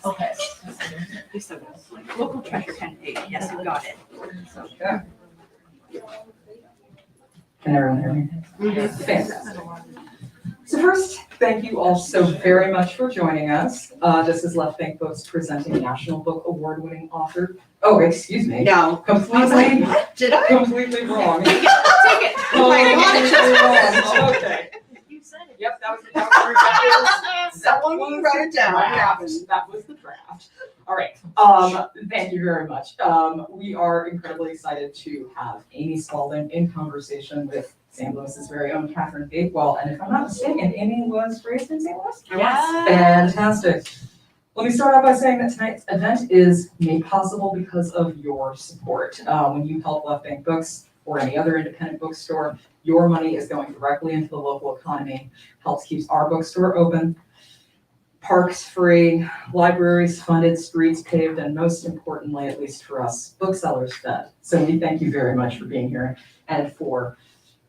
Okay. So like local treasure kind of thing. Yes, you got it. So, Yeah. Can everyone hear me? Fantastic. So first, thank you all so very much for joining us. This is Left Bank Books presenting National Book Award-winning author. Oh, excuse me. No. Completely, Did I? completely wrong. Take it. Oh, my God, it's completely wrong. Okay. You said it. Yep, that was Someone wrote it down. That was the draft. All right. Thank you very much. We are incredibly excited to have Amy Spalding in conversation with St. Louis's very own Catherine Bakewell. And if I'm not mistaken, Amy was raised in St. Louis? Yes. Fantastic. Let me start out by saying that tonight's event is made possible because of your support. When you help Left Bank Books or any other independent bookstore, your money is going directly into the local economy, helps keeps our bookstore open, parks free, libraries funded, streets paved, and most importantly, at least for us, booksellers fed. So we thank you very much for being here and for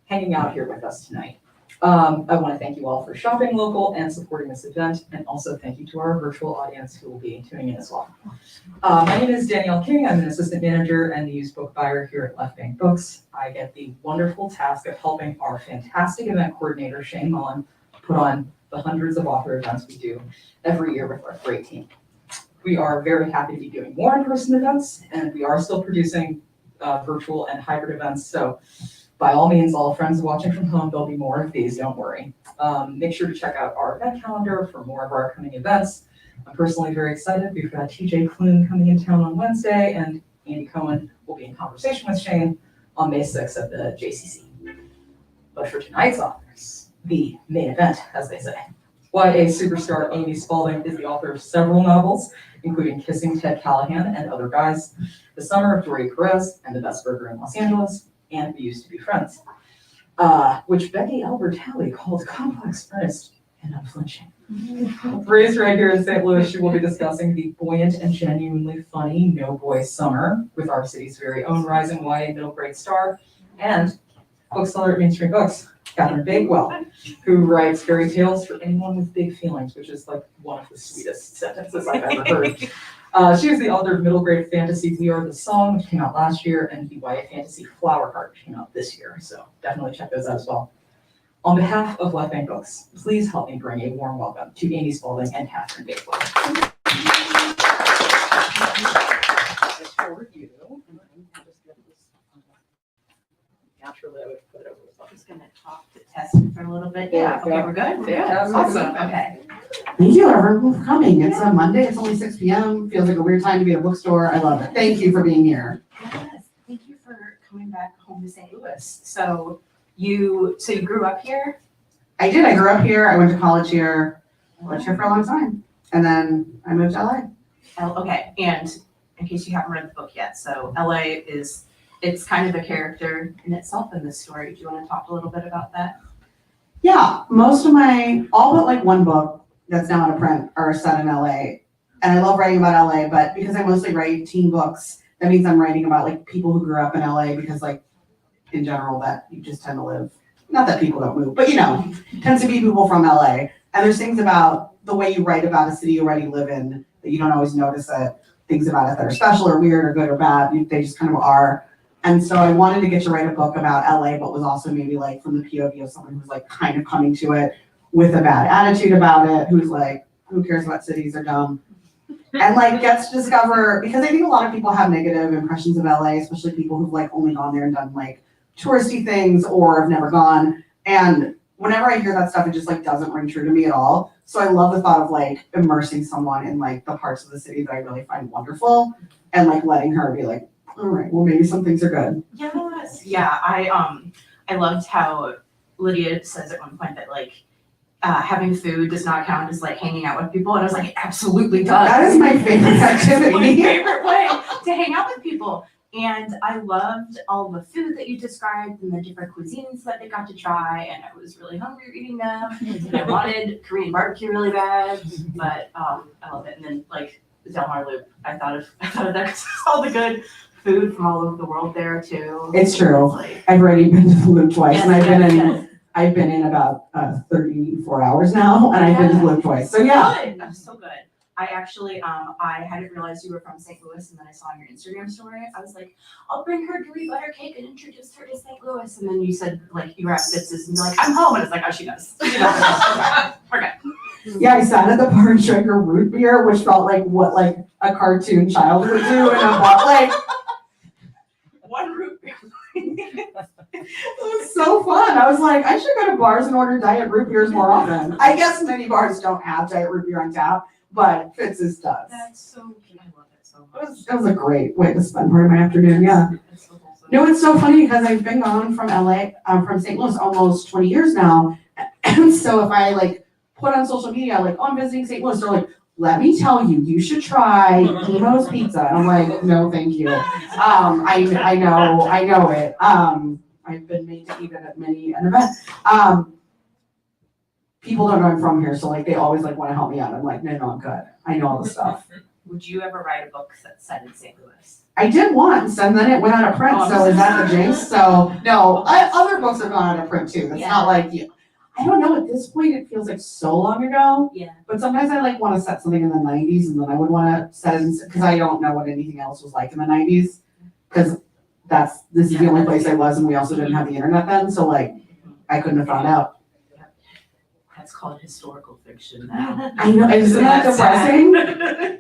hanging out here with us tonight. I want to thank you all for shopping local and supporting this event, and also thank you to our virtual audience who will be tuning in as well. My name is Danielle King. I'm an assistant manager and the used book buyer here at Left Bank Books. I get the wonderful task of helping our fantastic event coordinator, Shane Mullen, put on the hundreds of author events we do every year with our great team. We are very happy to be doing more in-person events, and we are still producing virtual and hybrid events. So by all means, all friends watching from home, there'll be more of these, don't worry. Make sure to check out our event calendar for more of our upcoming events. I'm personally very excited. We've got TJ Kloon coming in town on Wednesday, and Andy Cohen will be in conversation with Shane on May 6th at the JCC. But for tonight's authors, the main event, as they say. YA superstar Amy Spalding is the author of several novels, including Kissing Ted Callahan and Other Guys, The Summer of Jordi Perez and The Best Burger in Los Angeles, and We Used to Be Friends, which Becky Albertalli called complex, earnest, and unflinching. Raised right here in St. Louis, she will be discussing the buoyant and genuinely funny No Boy Summer with our city's very own rising YA middle grade star and bookseller at Mainstream Books, Catherine Bakewell, who writes fairy tales for anyone with big feelings, which is like one of the sweetest sentences I've ever heard. She is the author of middle grade fantasy We Are the Song, which came out last year, and the YA fantasy Flower Heart, which came out this year. So definitely check those out as well. On behalf of Left Bank Books, please help me bring a warm welcome to Amy Spalding and Catherine Bakewell. For you, naturally I would put it over. I'm just gonna talk to test it for a little bit. Yeah. Okay, we're good. We're good. Awesome. Okay. Thank you everyone for coming. It's a Monday, it's only 6 p.m. Feels like a weird time to be at a bookstore. I love it. Thank you for being here. Yes. Thank you for coming back home to St. Louis. So you grew up here? I did. I grew up here. I went to college here. I lived here for a long time. And then I moved to LA. Okay. And in case you haven't read the book yet, so LA it's kind of a character in itself in this story. Do you want to talk a little bit about that? Yeah, all but like one book that's now out of print are set in LA. And I love writing about LA, but because I mostly write teen books, that means I'm writing about like people who grew up in LA because like in general that you just tend to live, not that people don't move, but you know, tends to be people from LA. And there's things about the way you write about a city you already live in that you don't always notice it, things about it that are special or weird or good or bad, they just kind of are. And so I wanted to get to write a book about LA, but was also maybe like from the POV of someone who's like kind of coming to it with a bad attitude about it, who's like, who cares about cities, they're dumb. And like gets to discover, because I think a lot of people have negative impressions of LA, especially people who've like only gone there and done like touristy things or have never gone. And whenever I hear that stuff, it just like doesn't ring true to me at all. So I love the thought of like immersing someone in like the parts of the city that I really find wonderful and like letting her be like, all right, well, maybe some things are good. Yes. Yeah. I loved how Lydia says at one point that like having food does not count as like hanging out with people. And I was like, it absolutely does. That is my favorite activity. My favorite way to hang out with people. And I loved all the food that you described and the different cuisines that they got to try. And I was really hungry reading them. And I wanted Korean barbecue really bad, but I love it. And then like Del Mar Loop, I thought of that 'cause all the good food from all over the world there too. It's true. Like, I've already been to the Loop twice, yes, and yes. I've been in about 34 hours now, and I've been to the Loop twice. So yeah. Good. So good. I actually, I hadn't realized you were from St. Louis, and then I saw on your Instagram story, I was like, I'll bring her gooey butter cake and introduce her to St. Louis. And then you said, like, you were at Fitz's, and you're like, I'm home. And it's like, oh, she knows. She knows. Okay. Yeah, I sat at the bar and drank a root beer, which felt like what like a cartoon child would do, and I bought like One root beer. it was so fun. I was like, I should go to bars and order diet root beers more often. I guess many bars don't have diet root beer on tap, but Fitz's does. That's so cute. I love it so It much. was a great way to spend part of my afternoon. Yeah. That's so wholesome. No, it's so funny because I've been gone from LA, from St. Louis almost 20 years now. And so if I like put on social media, like, oh, I'm visiting St. Louis, they're like, let me tell you, you should try Emo's Pizza. And I'm like, no, thank you. I know it. I've been made to eat it at many an event. People don't know I'm from here, so like they always like want to help me out. I'm like, no, I'm good. I know all the stuff. Would you ever write a book that's set in St. Louis? I did once, and then it went out of print. Oh, So is that the jinx? So no, other books have gone out of print too. It's Yeah. not like you. I don't know. At this point, it feels like so long ago. Yeah. But sometimes I like want to set something in the 90s, and then I would want to set it because I don't know what anything else was like in the 90s. Because this is the only place I was, and we also didn't have the internet then, so like I couldn't have found out. That's called historical fiction now. I know, isn't that depressing?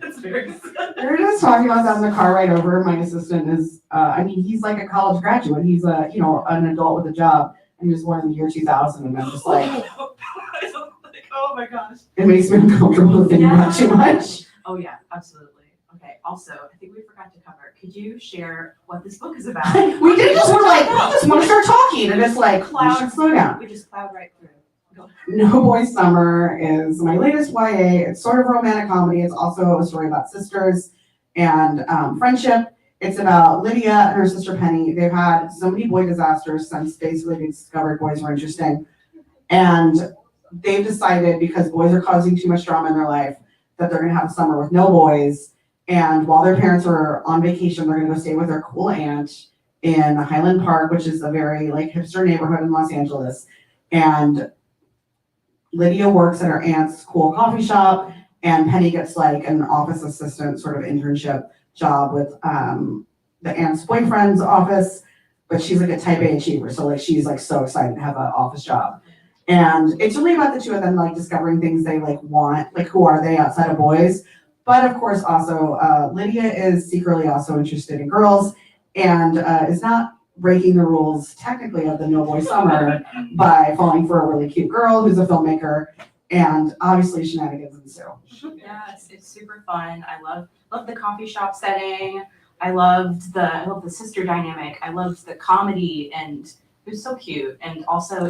It's very sad. We were just talking about that in the car ride over. My assistant is, he's like a college graduate. He's an adult with a job, and he was born in the year 2000, and I'm just like, Oh my gosh. it makes me uncomfortable thinking about too much. Oh yeah, absolutely. Okay, also, I think we forgot to cover, could you share what this book is about? We did just want to start talking, and it's like, we should slow down. We just plowed right through. Go. No Boy Summer is my latest YA. It's sort of a romantic comedy. It's also a story about sisters and friendship. It's about Lydia and her sister Penny. They've had so many boy disasters since basically they discovered boys were interesting. And they've decided, because boys are causing too much drama in their life, that they're going to have a summer with no boys. And while their parents are on vacation, they're going to go stay with their cool aunt in Highland Park, which is a very like hipster neighborhood in Los Angeles. And Lydia works at her aunt's cool coffee shop, and Penny gets like an office assistant sort of internship job with the aunt's boyfriend's office, but she's like a type A achiever, so like she's like so excited to have an office job. And it's really about the two of them like discovering things they like want, like who are they outside of boys. But of course also Lydia is secretly also interested in girls and is not breaking the rules technically of the No Boy Summer by falling for a really cute girl who's a filmmaker, and obviously shenanigans ensue. Yeah, it's super fun. I love the coffee shop setting. I loved the sister dynamic. I loved the comedy, and it was so cute. And also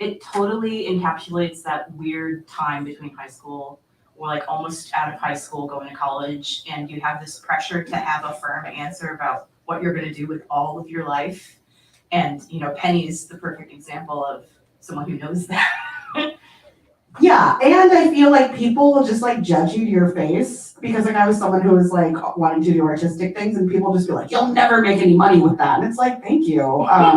it totally encapsulates that weird time between high school, or like almost out of high school going to college, and you have this pressure to have a firm answer about what you're going to do with all of your life. And, Penny's the perfect example of someone who knows that. Yeah, and I feel like people will just like judge you to your face, because like I was someone who was like wanting to do artistic things, and people just be like, you'll never make any money with that. And it's like, thank you. I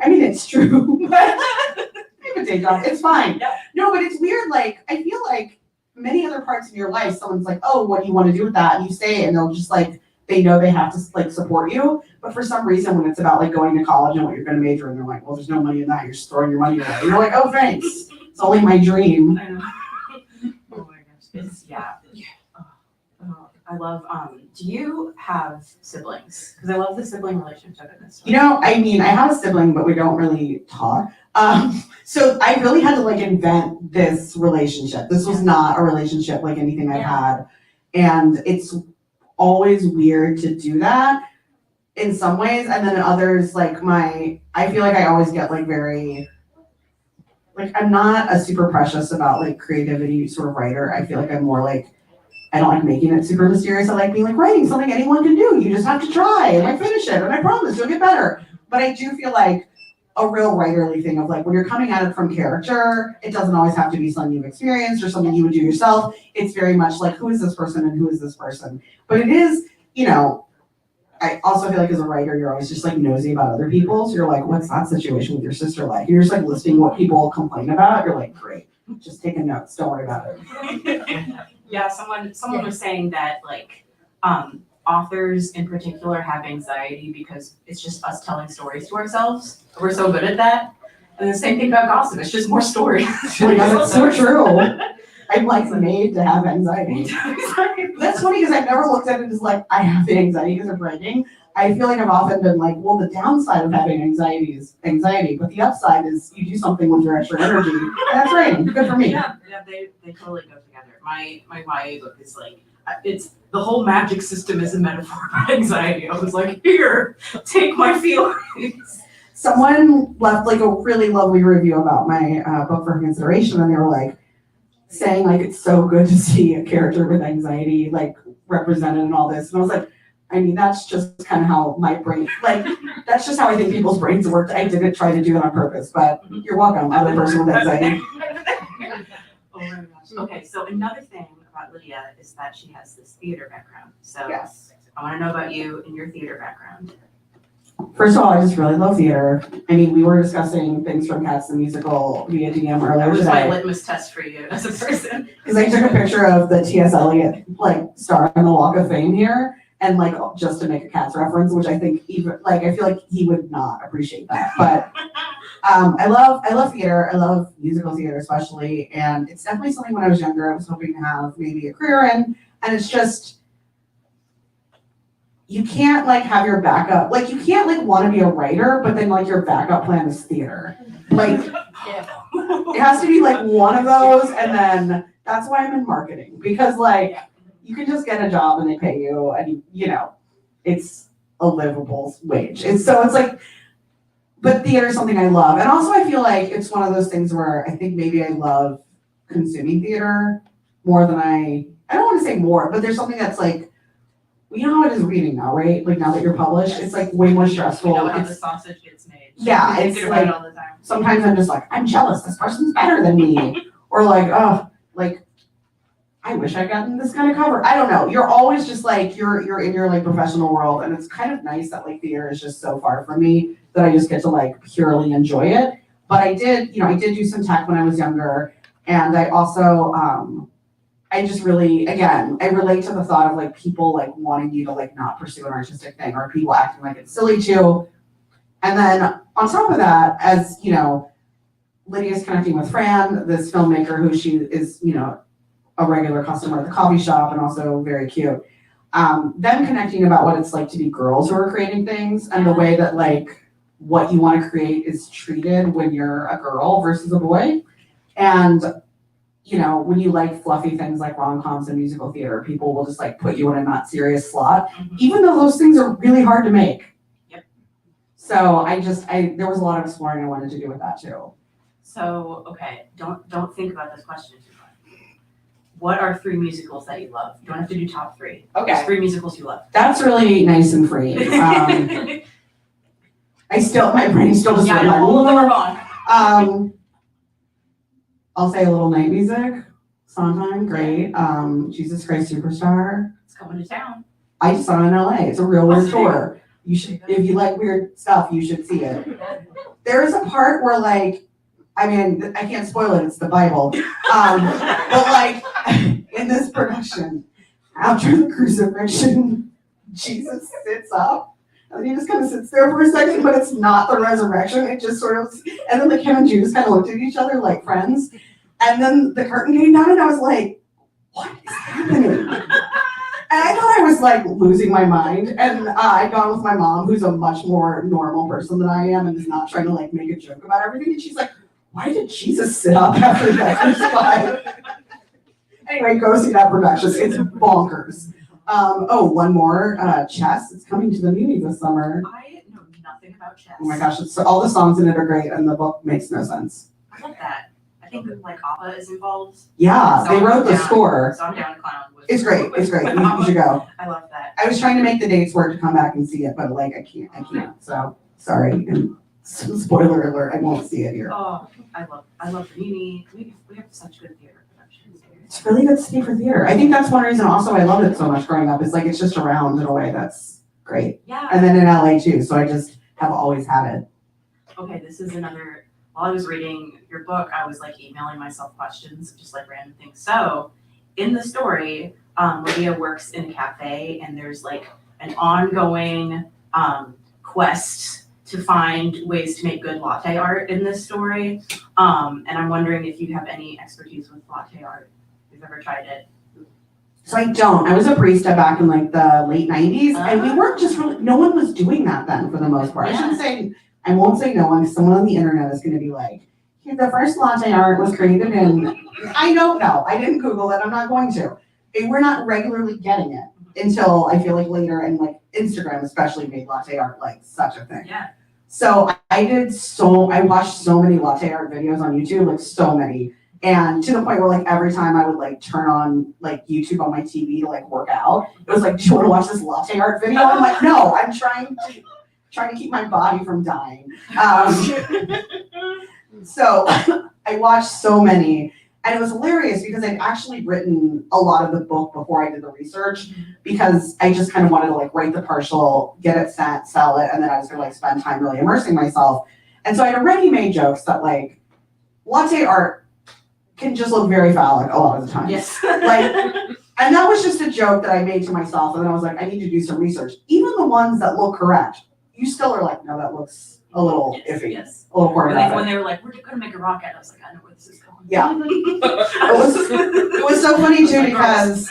mean, it's true, but I have a day job. It's fine. Yep. No, but it's weird. Like, I feel like many other parts of your life, someone's like, oh, what do you want to do with that? And you say it, and they'll just like, they know they have to like support you. But for some reason, when it's about like going to college and what you're going to major in, they're like, well, there's no money in that. You're just throwing your money away. And you're like, oh, thanks. It's only my dream. I know. Oh my gosh. I love, do you have siblings? Because I love the sibling relationship in this story. I mean, I have a sibling, but we don't really talk. So I really had to like invent this relationship. This was not a relationship like anything I've had. And it's always weird to do that in some ways. And then in others, like I feel like I always get like very, like I'm not a super precious about like creativity sort of writer. I feel like I'm more like, I don't like making it super mysterious. I like being like writing something anyone can do. You just have to try and like finish it. And I promise you'll get better. But I do feel like a real writerly thing of like when you're coming at it from character, it doesn't always have to be something you've experienced or something you would do yourself. It's very much like, who is this person and who is this person? But it is, I also feel like as a writer, you're always just like nosy about other people. So you're like, what's that situation with your sister like? You're just like listing what people complain about. You're like, great. just taking notes, don't worry about it. Yeah, someone was saying that like authors in particular have anxiety because it's just us telling stories to ourselves. We're so good at that. And the same thing about gossip, it's just more stories. Oh my God, that's so true. I'm like made to have anxiety. That's funny because I've never looked at it as like I have the anxiety because of writing. I feel like I've often been like, well, the downside of having anxiety is anxiety, but the upside is you do something with your extra energy. And that's writing. Good for me. Yeah, they totally go together. My YA book is like, it's the whole magic system is a metaphor for anxiety. I was like, here, take my feelings. Someone left like a really lovely review about my book for consideration, and they were like saying like it's so good to see a character with anxiety like represented in all this. And I was like, I mean, that's just kind of how my brain, like, that's just how I think people's brains work. I didn't try to do it on purpose, but you're welcome, other person with anxiety. Oh my gosh. Okay, so another thing about Lydia is that she has this theater background. So Yes. I want to know about you and your theater background. First of all, I just really love theater. I mean, we were discussing things from Cats the Musical via DM That earlier was my today. litmus test for you as a person. Because I took a picture of the T.S. Eliot, like, star on the Walk of Fame here, and like, just to make a Cats reference, which I think even, like, I feel like he would not appreciate that. But I love theater. I love musical theater especially, and it's definitely something when I was younger I was hoping to have maybe a career in, and it's just, you can't like have your backup, like you can't like want to be a writer, but then like your backup plan is theater. Like it has to be like one of those, and then that's why I'm in marketing, because like you can just get a job and they pay you, and you know, it's a livable wage. And so it's like, but theater is something I love. And also I feel like it's one of those things where I think maybe I love consuming theater more than I don't want to say more, but there's something that's like, you know how it is reading now, right? Like now that you're published, it's like way more stressful. You know how It's, the sausage gets made. yeah, I it's think about like, it all the time. sometimes I'm just like, I'm jealous, this person's better than me. Or like, oh, like, I wish I'd gotten this kind of cover. I don't know. You're always just like, you're in your like professional world, and it's kind of nice that like theater is just so far from me that I just get to like purely enjoy it. But I did do some tech when I was younger, and I also, I just really, again, I relate to the thought of like people like wanting you to like not pursue an artistic thing, or people acting like it's silly to. And then on top of that, as you know, Lydia's connecting with Fran, this filmmaker who she is, you know, a regular customer at the coffee shop and also very cute. Them connecting about what it's like to be girls who are creating things, and the way that like what you want to create is treated when you're a girl versus a boy. And you know, when you like fluffy things like rom-coms and musical theater, people will just like put you in a not serious slot, even though those things are really hard to make. Yep. So there was a lot of exploring I wanted to do with that too. So, okay, don't think about this question too much. What are 3 musicals that you love? You don't have to do top 3. Okay. Just 3 musicals you love. That's really nice and free. My brain still just Yeah, went like, all of them are gone. I'll say a little night music, Sondheim, great. Jesus Christ Superstar. It's coming to town. I just saw it in LA. It's a real weird see. tour. You should, if you like weird stuff, you should see it. There is a part where like, I mean, I can't spoil it, it's the Bible. But like in this production, after the crucifixion, Jesus sits up. And he just kind of sits there for a second, but it's not the resurrection. It just sort of, and then like him and Judas kind of looked at each other like friends. And then the curtain came down and I was like, what is happening? And I thought I was like losing my mind. And I'd gone with my mom, who's a much more normal person than I am and is not trying to like make a joke about everything. And she's like, why did Jesus sit up after that crucified? Anyway, go see that production. It's bonkers. One more, Chess. It's coming to the movies this summer. I know nothing about Chess. Oh my gosh, all the songs in it are great and the book makes no sense. I love that. I think that like Appa is involved. Yeah, So they wrote I'm the down. score. So I'm down to clown with. It's great, with you Appa. should go. I love that. I was trying to make the dates work to come back and see it, but like I can't, so sorry. And spoiler alert, I won't see it here. Oh, I love the Mimi. We have such good theater productions here. It's really good city for theater. I think that's one reason also I loved it so much growing up, is like it's just around in a way that's great. Yeah. And then in LA too, so I just have always had it. Okay, this is another while I was reading your book, I was like emailing myself questions, just like random things. So in the story, Lydia works in a cafe and there's like an ongoing quest to find ways to make good latte art in this story. And I'm wondering if you have any expertise with latte art. If you've ever tried it. So I don't. I was a barista back in like the late 90s, and we weren't just really, no one was doing that then for the most part. I won't say no one, because someone on the internet is going to be like, the first latte art was created in, I don't know. I didn't Google it. I'm not going to. We're not regularly getting it until I feel like later, and like Instagram especially made latte art like such a thing. Yeah. So I watched so many latte art videos on YouTube, like so many. And to the point where like every time I would like turn on like YouTube on my TV to like work out, it was like, do you want to watch this latte art video? I'm like, no, I'm trying to keep my body from dying. So I watched so many, and it was hilarious because I'd actually written a lot of the book before I did the research, because I just kind of wanted to like write the partial, get it sent, sell it, and then I was gonna like spend time really immersing myself. And so I had already made jokes that like latte art can just look very phallic a lot of the time. Yes. Like, and that was just a joke that I made to myself, and then I was like, I need to do some research. Even the ones that look correct, you still are like, no, that looks a little iffy, Yes. a little pornographic. When they were like, we're gonna make a rocket, I was like, I know where this is going. Yeah. It was so funny too, because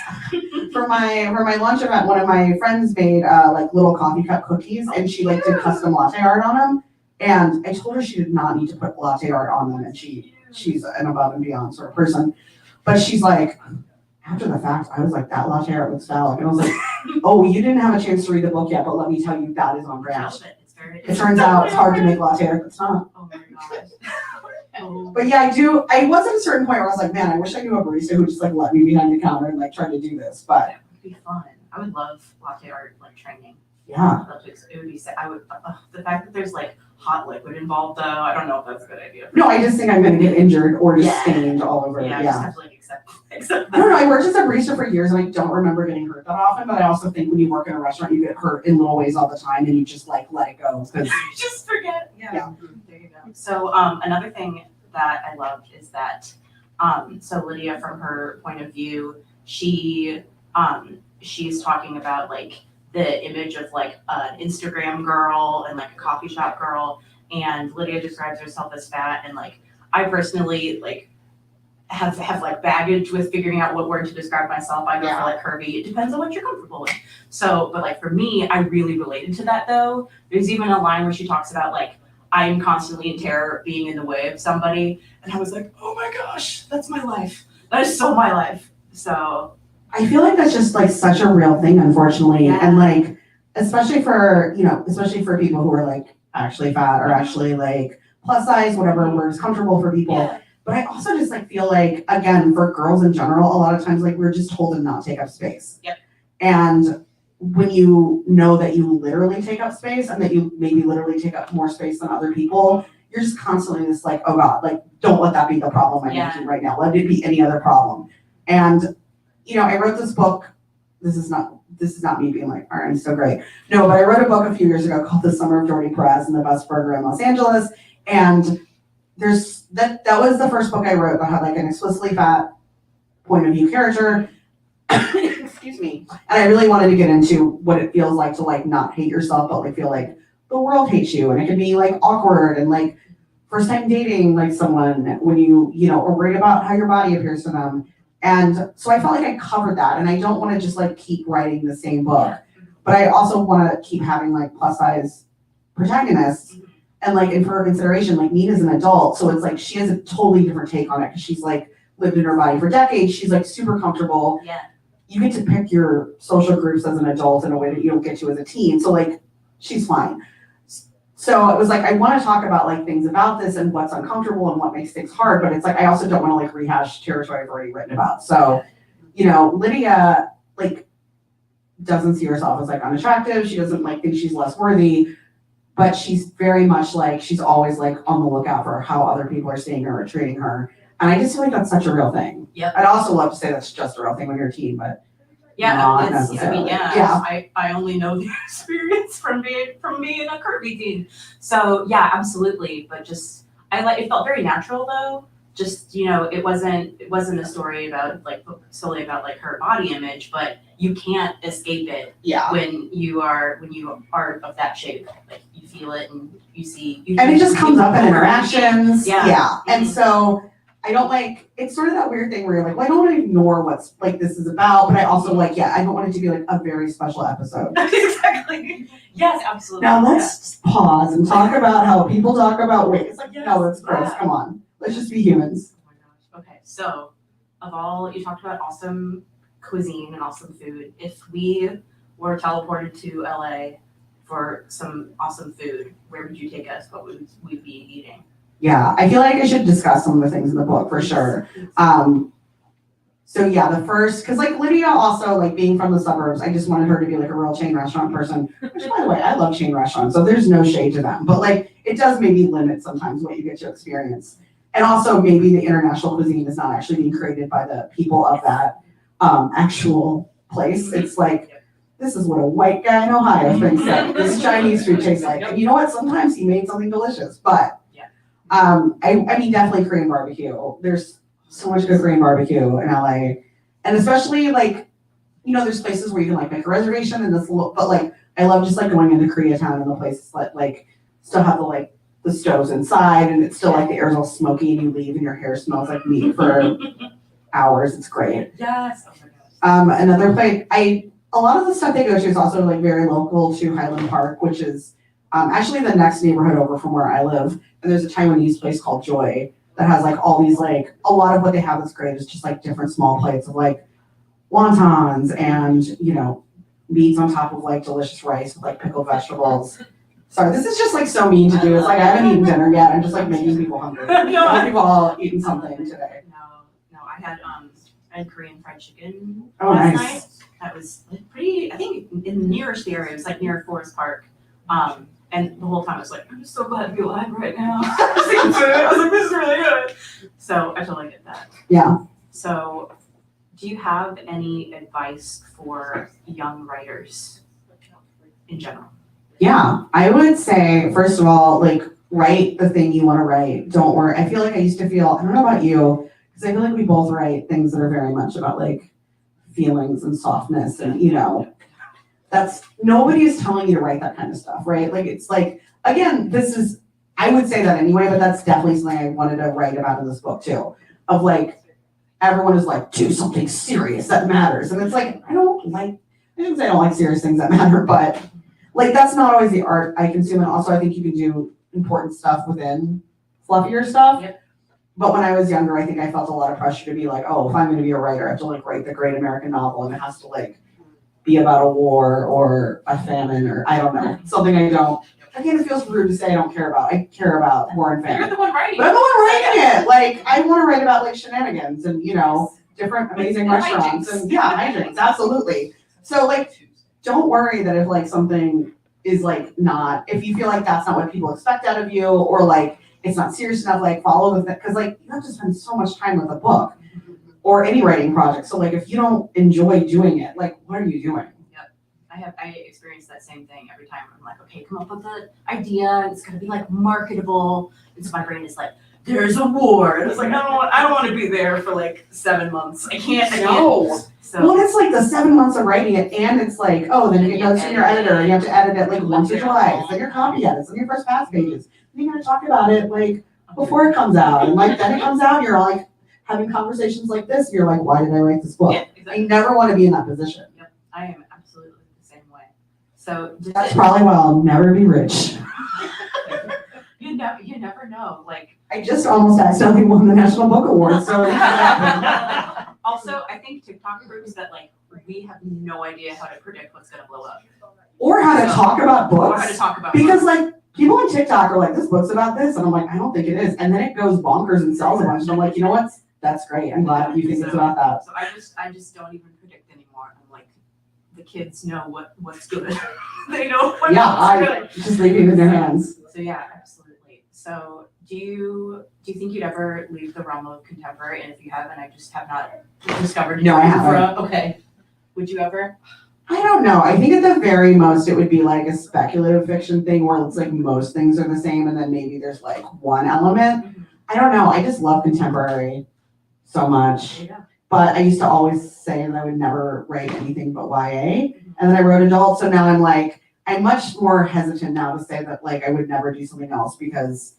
for my lunch event, one of my friends made like little coffee cup cookies, and she like did custom latte art on them. And I told her she did not need to put latte art on them, and she's an above and beyond sort of person. But she's like, after the fact, I was like, that latte art looks phallic. And I was like, oh, you didn't have a chance to read the book yet, but let me tell you, that is on brand. It turns out it's hard to make latte art, it's not. Oh my gosh. But yeah, I was at a certain point where I was like, man, I wish I knew a barista who just like let me behind the counter and like try to do this. But That would be fun. I would love latte art like training. yeah. It would be sick. I would, the fact that there's like hot liquid involved though, I don't know if that's a good idea. No, I just think I'm gonna get injured or just Yeah. stained all over. Yeah, I Yeah. just have to like accept I don't know, I worked as a barista for years and I don't remember getting hurt that often, but I also think when you work in a restaurant, you get hurt in little ways all the time and you just like let it go. 'Cause just forget. Yeah. There you go. So another thing that I loved is that so Lydia, from her point of view, she's talking about like the image of like an Instagram girl and like a coffee shop girl, and Lydia describes herself as fat, and like I personally like have like baggage with figuring out what word to describe myself. I go for like curvy. It depends on what you're comfortable with. So, but like for me, I really related to that though. There's even a line where she talks about like, I am constantly in terror of being in the way of somebody. And I was like, oh my gosh, that's my life. That is so my life. So I feel like that's just like such a real thing, unfortunately. Yeah. And like, especially for people who are like actually fat or actually like plus size, whatever word is comfortable for people. yeah. But I also just like feel like, again, for girls in general, a lot of times like we're just told to not take up space. Yep. And when you know that you literally take up space and that you maybe literally take up more space than other people, you're just constantly just like, oh God, like don't let that be the problem I'm making right now. Let it be any other problem. And you know, I wrote this book. This is not me being like, all right, I'm so great. No, but I wrote a book a few years ago called The Summer of Jordi Perez and the Best Burger in Los Angeles. And that was the first book I wrote that had like an explicitly fat point of view character. Excuse me. And I really wanted to get into what it feels like to like not hate yourself, but like feel like the world hates you, and it can be like awkward and like first time dating like someone when you know, or worried about how your body appears to them. And so I felt like I covered that, and I don't want to just like keep writing the same book, but I also want to keep having like plus size protagonists. And like, in for her consideration, like Nina's an adult, so it's like she has a totally different take on it because she's like lived in her body for decades. She's like super comfortable. Yeah. You get to pick your social groups as an adult in a way that you don't get to as a teen. So like, she's fine. So it was like, I want to talk about like things about this and what's uncomfortable and what makes things hard, but it's like, I also don't want to like rehash territory I've already written about. So, you know, Lydia like doesn't see herself as like unattractive. She doesn't like think she's less worthy, but she's very much like, she's always like on the lookout for how other people are seeing her or treating her. And I just feel like that's such a real thing. Yep. I'd also love to say that's just a real thing when you're a teen, but Yeah, not it's, I necessarily. mean, I only know the experience from being a curvy teen. So yeah, absolutely. But just, it felt very natural though. Just, it wasn't a story about like solely about like her body image, but you can't escape it Yeah. when you are of that shape. Like you feel it and you see. And it just comes up in interactions. Yeah. And so I don't it's sort of that weird thing where you're like, well, I don't want to ignore what's like this is about, but I also I don't want it to be like a very special episode. Exactly. Yes, absolutely. Now let's pause and talk about how people talk about weight. It's like, no, it's gross. Yeah. Come on. Let's just be humans. Oh my gosh. Okay, so you talked about awesome cuisine and awesome food. If we were teleported to LA for some awesome food, where would you take us? What would we be eating? Yeah, I feel like I should discuss some of the things in the book for sure. So yeah, the first, because like Lydia also, like being from the suburbs, I just wanted her to be like a real chain restaurant person, which by the way, I love chain restaurants, so there's no shade to them, but like it does maybe limit sometimes what you get to experience. And also maybe the international cuisine is not actually being created by the people of that actual place. It's like, this is what a white guy in Ohio thinks that this Chinese food tastes like. And you know what? Sometimes he made something delicious, but I mean, definitely Korean barbecue. There's so much good Korean barbecue in LA. And especially like, there's places where you can like make a reservation and but like, I love just like going into Koreatown and the places that like still have the stoves inside and it's still like the air's all smoky and you leave and your hair smells like meat for hours. It's great. Yes. Oh my gosh. Another place, a lot of the stuff they go to is also like very local to Highland Park, which is actually the next neighborhood over from where I live. And there's a Taiwanese place called Joy that has like all these like, a lot of what they have that's great is just like different small plates of like wontons and, meats on top of like delicious rice with like pickled vegetables. Sorry, this is just like so mean to do. It's like I haven't eaten dinner yet. I'm just like making people hungry. No, we've all eaten something today. No, I had Korean fried chicken nice. last night. That was pretty, I think in nearest area, it was like near Forest Park. And the whole time I was like, I'm just so glad to be alive right now. Seeing food, I was like, this is really good. So I totally get that. Yeah. So do you have any advice for young writers in general? Yeah, I would say, first of all, like, write the thing you want to write. Don't worry. I feel like I used to feel, I don't know about you, because I feel like we both write things that are very much about, like, feelings and softness and, nobody is telling you to write that kind of stuff, right? Like, it's like, again, I would say that anyway, but that's definitely something I wanted to write about in this book, too. Of, like, everyone is like, do something serious that matters. And it's like, I shouldn't say I don't like serious things that matter, but like, that's not always the art I consume. And also I think you can do important stuff within fluffier stuff. Yep. But when I was younger, I think I felt a lot of pressure to be like, oh, if I'm going to be a writer, I have to like write the great American novel and it has to like be about a war or a famine or I don't know, something I don't. Again, it feels rude to say I don't care about. I care about war and famine. You're the one writing. But I'm the one writing it. Like, I want to write about like shenanigans and, different amazing restaurants and hijinks, absolutely. So like, don't worry that if like something is like not, if you feel like that's not what people expect out of you or like it's not serious enough, like follow with it. Cause like you have to spend so much time with a book or any writing project. So like if you don't enjoy doing it, like what are you doing? I experience that same thing every time. I'm like, okay, come up with the idea and it's gonna be like marketable. And so my brain is like, there's a war. And it's like, I don't want to be there for like 7 months. I can't. No. So Well, it's like the 7 months of writing it, and it's like, oh, then it goes to your editor, and you have to edit it like once or twice, then your copy edits, then your first pass pages. Then you're gonna talk about it like before it comes out, and like then it comes out, and you're like having conversations like this, and you're like, why did I write this book? Yeah, exactly. I never want to be in that position. Yep, I am absolutely the same way. So That's probably why I'll never be rich. you never know. Like I just almost accidentally won the National Book Award, so also, I think TikTok proves that like we have no idea how to predict what's gonna blow up. or how to talk about Or books. how to talk about Because books. like people on TikTok are like, this book's about this, and I'm like, I don't think it is. And then it goes bonkers and sells a bunch. And I'm like, you know what? That's great. I'm glad you think it's about that. So I just don't even predict anymore. I'm like, the kids know what's good. They know what's good. Just leave it in their hands. So yeah, absolutely. So do you think you'd ever leave the realm of contemporary? And if you haven't, I just have not discovered. No, I haven't. Okay. Would you ever? I don't know. I think at the very most it would be like a speculative fiction thing where it's like most things are the same and then maybe there's like one element. I don't know. I just love contemporary so much. There you go. But I used to always say that I would never write anything but YA. And then I wrote adult, so now I'm much more hesitant now to say that like I would never do something else because,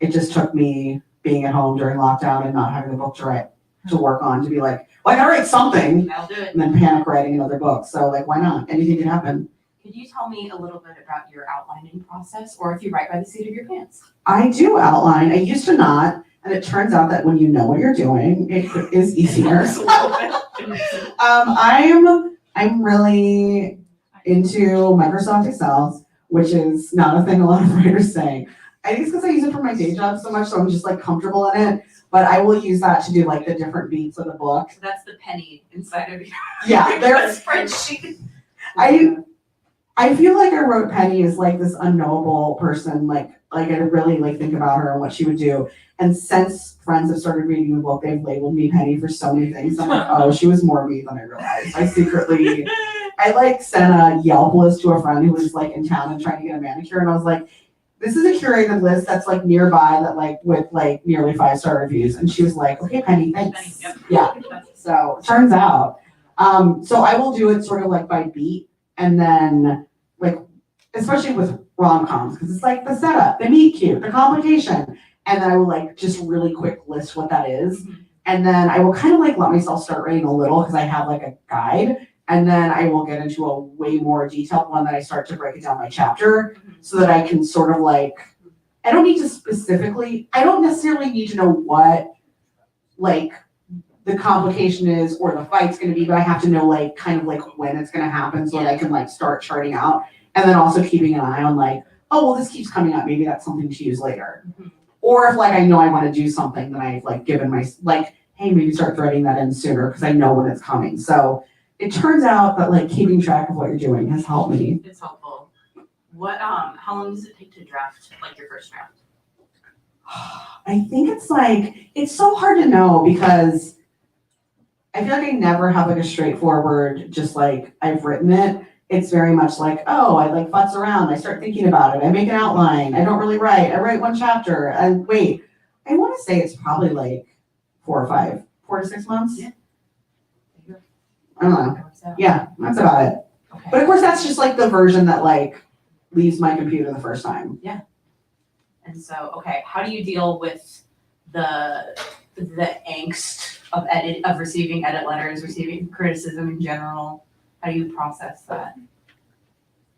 it just took me being at home during lockdown and not having a book to work on to be like, well, I gotta write something, I'll do it. and then panic writing another book. So like, why not? Anything can happen. Could you tell me a little bit about your outlining process, or if you write by the seat of your pants? I do outline. I used to not, and it turns out that when you know what you're doing, it is easier. I'm really into Microsoft Excel, which is not a thing a lot of writers say. I think it's because I use it for my day job so much, so I'm just like comfortable in it. But I will use that to do like the different beats of the book. So that's the penny inside of your Yeah, spreadsheet. I feel like I wrote Penny as like this unknowable person, like I really like think about her and what she would do. And since friends have started reading the book, they've labeled me Penny for so many things. I'm like, oh, she was more me than I realized. I like sent a Yelp list to a friend who was like in town and trying to get a manicure, and I was like, this is a curated list that's like nearby that like with like nearly 5-star reviews. And she was like, okay, Penny, thanks. Yep. Yeah. So turns out. So I will do it sort of like by beat, and then like, especially with rom-coms, because it's like the setup, the meet cute, the complication. And then I will like just really quick list what that is. And then I will kind of like let myself start writing a little because I have like a guide. And then I will get into a way more detailed one that I start to break it down by chapter so that I can sort of like, I don't necessarily need to know what like the complication is or the fight's going to be, but I have to know like kind of like when it's going to happen so that I can like start charting out. And then also keeping an eye on like, oh, well, this keeps coming up. Maybe that's something to use later. Or if like I know I want to do something, then I've like given my, like, hey, maybe start threading that in sooner because I know when it's coming. So it turns out that like keeping track of what you're doing has helped me. It's helpful. How long does it take to draft like your first draft? I think it's so hard to know because I feel like I never have like a straightforward, just like I've written it. It's very much like, oh, I like futz around. I start thinking about it. I make an outline. I don't really write. I write one chapter. And wait, I want to say it's probably like 4 to 6 months. Yeah. I don't know. Yeah, that's about it. Okay. But of course, that's just like the version that like leaves my computer the first time. And so, okay, how do you deal with the angst of receiving edit letters, receiving criticism in general? How do you process that?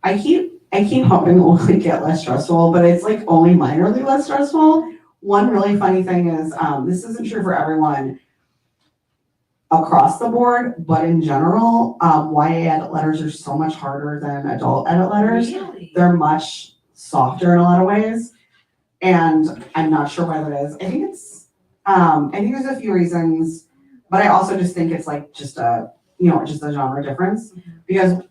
I keep hoping it will like get less stressful, but it's like only minorly less stressful. One really funny thing is, this isn't true for everyone across the board, but in general, YA edit letters are so much harder than adult edit letters. Really? They're much softer in a lot of ways. And I'm not sure why that is. I think there's a few reasons, but I also just think it's like just a genre difference because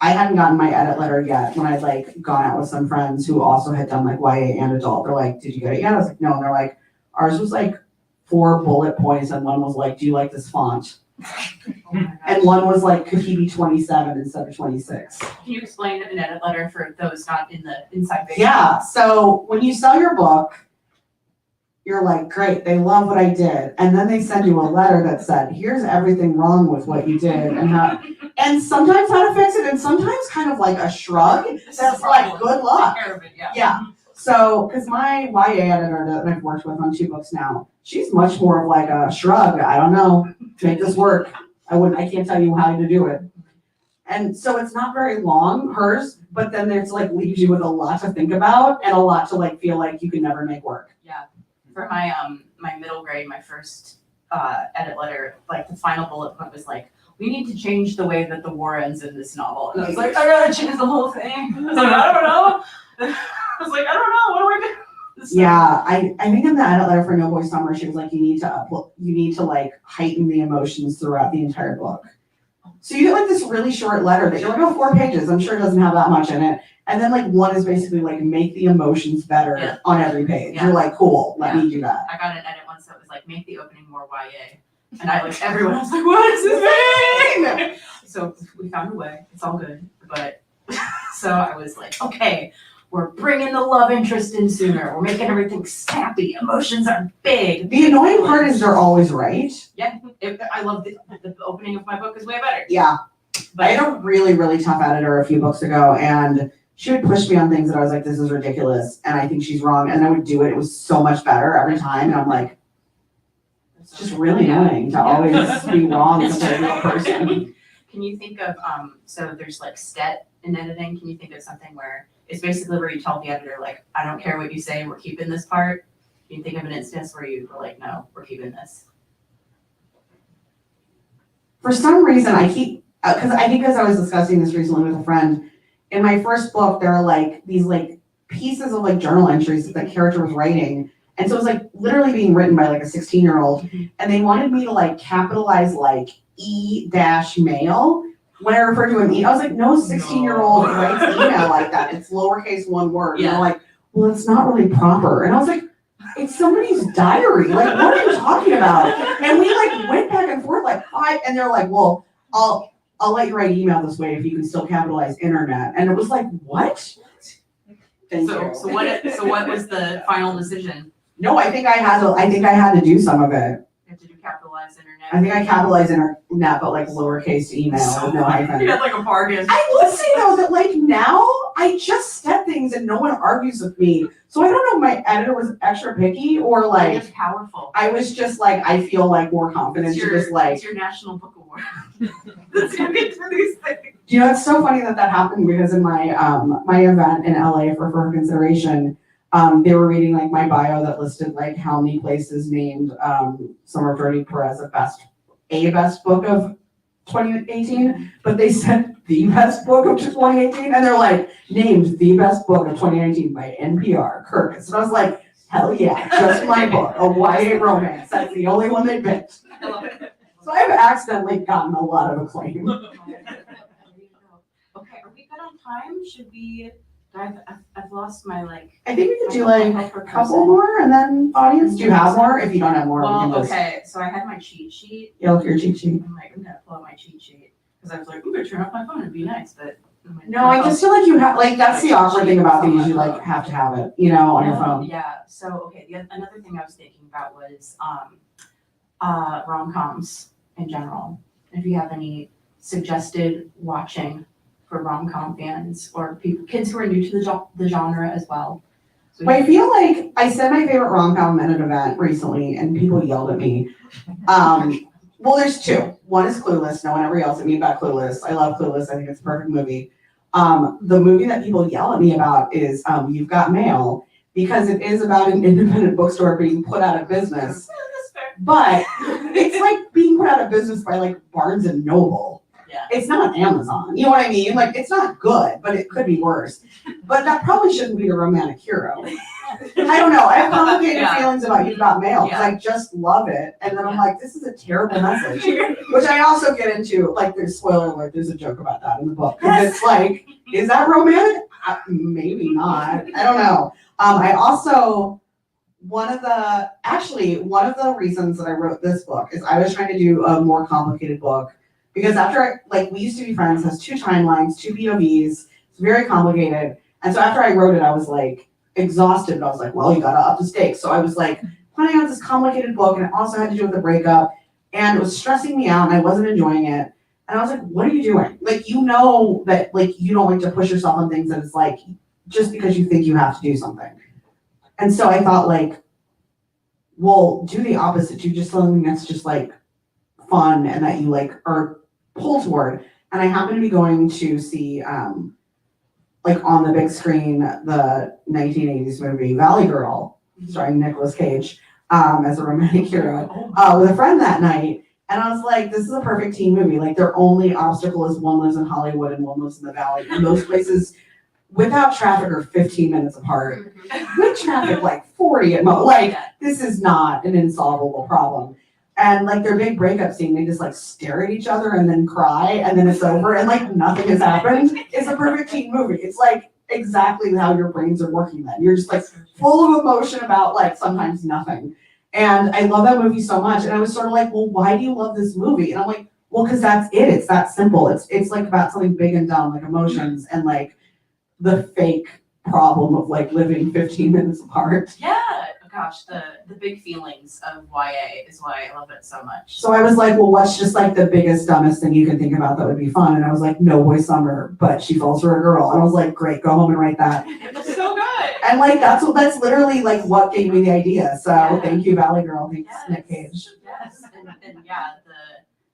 I hadn't gotten my edit letter yet when I'd like gone out with some friends who also had done like YA and adult. They're like, did you get it yet? I was like, no. And they're like, ours was like 4 bullet points and one was like, do you like this font? Oh my gosh. And one was like, could he be 27 instead of 26? Can you explain an edit letter for those not in the inside baseball? Yeah, so when you sell your book, you're like, great, they love what I did. And then they send you a letter that said, here's everything wrong with what you did and sometimes how to fix it and sometimes kind of like a shrug that's like, good luck. Take care of it, yeah. Yeah. So, because my YA editor that I've worked with on 2 books now, she's much more of like a shrug. I don't know, make this work. I can't tell you how to do it. And so it's not very long, hers, but then there's like leaves you with a lot to think about and a lot to like feel like you can never make work. Yeah. For my middle grade, my first edit letter, like the final bullet point was like, we need to change the way that the war ends in this novel. And I was like, I gotta change the whole thing. I was like, I don't know. I was like, I don't know. What do I do? Yeah, I think in the edit letter for No Boy Summer, she was like, you need to like heighten the emotions throughout the entire book. So you get like this really short letter that you're like, oh, 4 pages. I'm sure it doesn't have that much in it. And then like one is basically like make the emotions better on every page. Yeah. You're like, cool, let me do that. I got an edit once that was like, make the opening more YA. And I like everyone was like, what does this mean? so we found a way, it's all good, but, so I was like, okay, we're bringing the love interest in sooner, we're making everything snappy, emotions are big. The annoying part is they're always right. Yeah, I love the opening of my book is way better. Yeah. I But had a really, really tough editor a few books ago, and she would push me on things that I was like, this is ridiculous, and I think she's wrong, and I would do it. It was so much better every time, and I'm like, it's just really annoying to always be wrong compared to a person. can you think of, so there's like STET in editing, can you think of something where it's basically where you tell the editor, like, I don't care what you say, we're keeping this part? Can you think of an instance where you were like, no, we're keeping this? For some reason, I keep, because I think as I was discussing this recently with a friend, in my first book, there are like these like pieces of like journal entries that the character was writing. And so it was like literally being written by like a 16-year-old. And they wanted me to like capitalize like E-mail when I referred to an E. I was like, no 16-year-old writes email like that. It's lowercase one word. And they're like, well, it's not really proper. And I was like, it's somebody's diary. Like, what are you talking about? And we like went back and forth like 5, and they're like, well, I'll let you write email this way if you can still capitalize internet. And it was like, what? Thank you. So what was the final decision? No, I think I had to do some of it. You have to do capitalized internet? I think I capitalized internet, but like lowercase email with no hyphen. You had like a bargain. I will say though that like now I just step things and no one argues with me. So I don't know if my editor was extra picky or like It's powerful. I was just like, I feel like more confident to just like. It's your National Book Award. That's your gift for these things. You know, it's so funny that happened because in my my event in LA for consideration, they were reading like my bio that listed like how many places named Summer of Jordi Perez a best book of 2018, but they said the best book of 2018, and they're like named the best book of 2019 by NPR, Kirkus. And I was like, hell yeah, just my book, a YA romance. That's the only one they picked. So I've accidentally gotten a lot of acclaim. Okay, are we good on time? Should we? I've lost my like. I think we could do like a couple more and then audience. Do you have more? If you don't have more, we can Well, just okay, so I had my cheat sheet. yell at your cheat sheet. I'm like, I'm gonna pull out my cheat sheet because I was like, I'm gonna turn off my phone. It'd be nice, but. No, I just feel like you have like that's the awkward thing about these. You like have to have it, you know, on your phone. Yeah. So okay, another thing I was thinking about was rom-coms in general. If you have any suggested watching for rom-com fans or kids who are new to the genre as well. So But I feel like I said my favorite rom-com at an event recently, and people yelled at me. Well, there's two. One is Clueless. No one ever yells at me about Clueless. I love Clueless. I think it's a perfect movie. The movie that people yell at me about is You've Got Mail, because it is about an independent bookstore being put out of business. that's fair. But it's like being put out of business by like Barnes and Noble. Yeah. It's not Amazon. You know what I mean? Like it's not good, but it could be worse. But that probably shouldn't be the romantic hero. I don't know. I have complicated feelings about You've Got Mail because I just love it. And then I'm like, this is a terrible message. Which I also get into, like there's spoiler alert, there's a joke about that in the book. And it's like, is that romantic? Maybe not. I don't know. I also one of the reasons that I wrote this book is I was trying to do a more complicated book because after We Used to Be Friends has 2 timelines, 2 POVs, it's very complicated. And so after I wrote it, I was like exhausted. And I was like, well, you gotta up the stakes. So I was like planning on this complicated book, and it also had to do with the breakup, and it was stressing me out and I wasn't enjoying it. And I was like, what are you doing? Like, you know that like you don't like to push yourself on things that it's like just because you think you have to do something. And so I thought like, well, do the opposite. Do just something that's just like fun and that you like are pulled toward. And I happened to be going to see like on the big screen the 1980s movie Valley Girl, starring Nicolas Cage as a romantic hero with a friend that night. And I was like, this is a perfect teen movie. Like their only obstacle is one lives in Hollywood and one lives in the Valley. And those places without traffic are 15 minutes apart. With traffic, like 40 at most. Like, this is not an insolvable problem. And like their big breakup scene, they just like stare at each other and then cry and then it's over and like nothing has happened. It's a perfect teen movie. It's like exactly how your brains are working then. You're just like full of emotion about like sometimes nothing. And I love that movie so much. And I was sort of like, well, why do you love this movie? And I'm like, Well, because that's it. It's that simple. It's like about something big and dumb, like emotions and like the fake problem of like living 15 minutes apart. Yeah, gosh, the big feelings of YA is why I love it so much. So I was like, well, what's just like the biggest, dumbest thing you can think about that would be fun? And I was like, No Boy Summer, but she falls for a girl. And I was like, great, go home and write that. It's so good. And like that's literally like what gave me the idea. So Yeah. Thank you, Valley Girl. Thanks, Yes. Nick Cage. Yes, and yeah,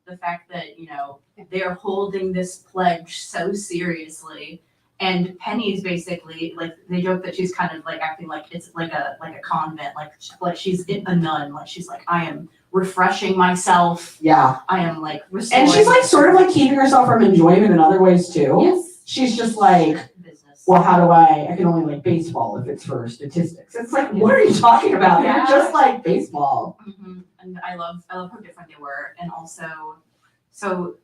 the fact that, you know, they're holding this pledge so seriously, and Penny's basically like, they joke that she's kind of like acting like it's like a convent, like she's a nun, like she's like, I am refreshing myself, Yeah. I am like restoring. And she's like sort of like keeping herself from enjoyment in other ways too. Yes. She's just like, business. well, how do I can only like baseball if it's for statistics. It's like, what are you talking about? Yeah. You're just like baseball. Mm-hmm. And I love how different they were, and also, so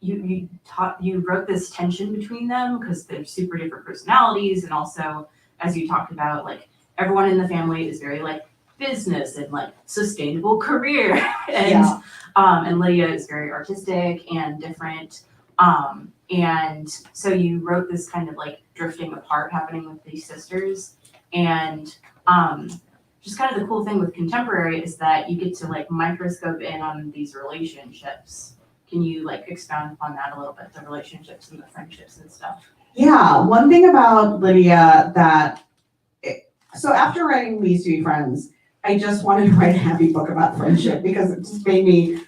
you wrote this tension between them because they're super different personalities, and also, as you talked about, like everyone in the family is very like business and like sustainable career, and Yeah. And Lydia is very artistic and different, and so you wrote this kind of like drifting apart happening with these sisters, and just kind of the cool thing with contemporary is that you get to like microscope in on these relationships. Can you like expound upon that a little bit, the relationships and the friendships and stuff? Yeah, one thing about Lydia so after writing These Two Friends, I just wanted to write a happy book about friendship because it just made me